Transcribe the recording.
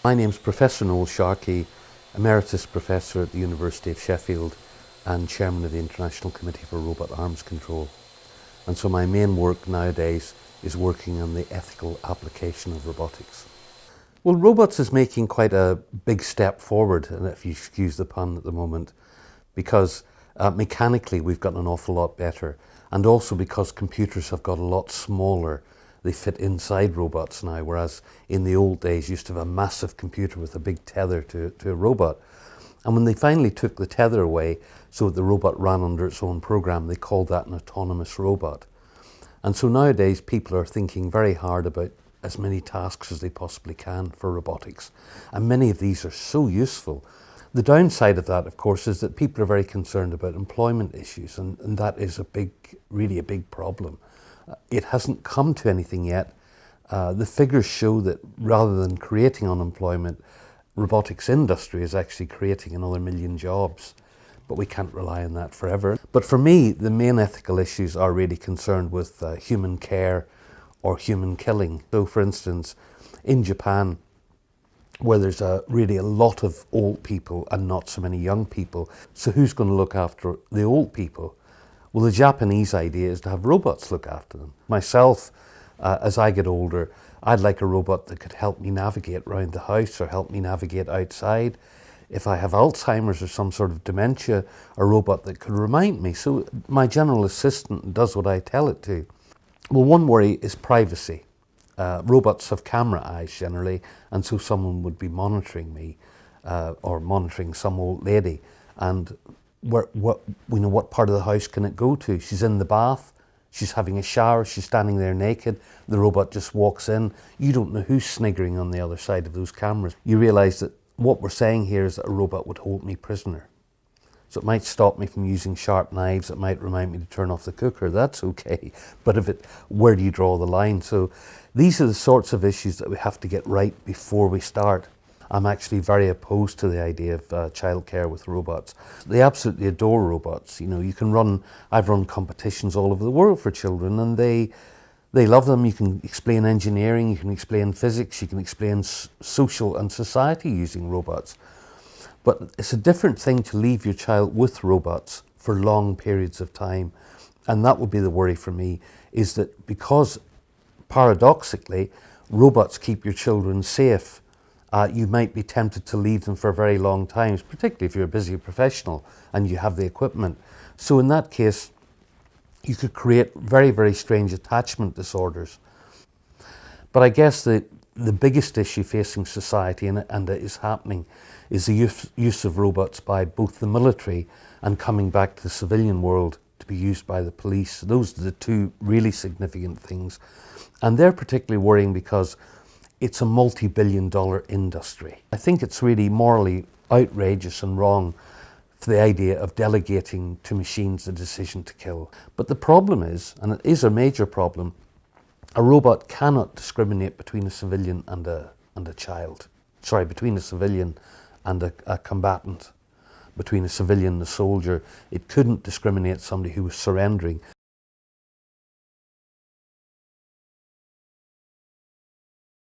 My name's Professor Noel Sharkey, Emeritus Professor at the University of Sheffield and Chairman of the International Committee for Robot Arms Control. And so my main work nowadays is working on the ethical application of robotics. Well, robots is making quite a big step forward, and if you excuse the pun at the moment, because mechanically we've gotten an awful lot better, and also because computers have got a lot smaller. They fit inside robots now, whereas in the old days you used to have a massive computer with a big tether to a robot. And when they finally took the tether away so that the robot ran under its own program, they called that an autonomous robot. And so nowadays people are thinking very hard about as many tasks as they possibly can for robotics. And many of these are so useful. The downside of that, of course, is that people are very concerned about employment issues, and that is really a big problem. It hasn't come to anything yet. The figures show that rather than creating unemployment, robotics industry is actually creating another 1 million jobs. But we can't rely on that forever. But for me, the main ethical issues are really concerned with human care or human killing. So for instance, in Japan, where there's really a lot of old people and not so many young people, so who's going to look after the old people? Well, the Japanese idea is to have robots look after them. Myself, as I get older, I'd like a robot that could help me navigate around the house or help me navigate outside. If I have Alzheimer's or some sort of dementia, a robot that could remind me. So my general assistant does what I tell it to. Well, one worry is privacy. Robots have camera eyes generally, and so someone would be monitoring me or monitoring some old lady. And what part of the house can it go to? She's in the bath, she's having a shower, she's standing there naked, the robot just walks in. You don't know who's sniggering on the other side of those cameras. You realise that what we're saying here is that a robot would hold me prisoner. So it might stop me from using sharp knives, it might remind me to turn off the cooker, that's okay. But where do you draw the line? So these are the sorts of issues that we have to get right before we start. I'm actually very opposed to the idea of childcare with robots. They absolutely adore robots. You know, I've run competitions all over the world for children, and they love them. You can explain engineering, you can explain physics, you can explain social and society using robots. But it's a different thing to leave your child with robots for long periods of time. And that would be the worry for me, is that because paradoxically, robots keep your children safe, you might be tempted to leave them for very long times, particularly if you're a busy professional and you have the equipment. So in that case, you could create very, very strange attachment disorders. But I guess the biggest issue facing society, and it is happening, is the use of robots by both the military and coming back to the civilian world to be used by the police. Those are the two really significant things. And they're particularly worrying because it's a multi-billion-dollar industry. I think it's really morally outrageous and wrong for the idea of delegating to machines the decision to kill. But the problem is, and it is a major problem, a robot cannot discriminate between a civilian and a child. Sorry, between a civilian and a combatant, between a civilian and a soldier. It couldn't discriminate somebody who was surrendering.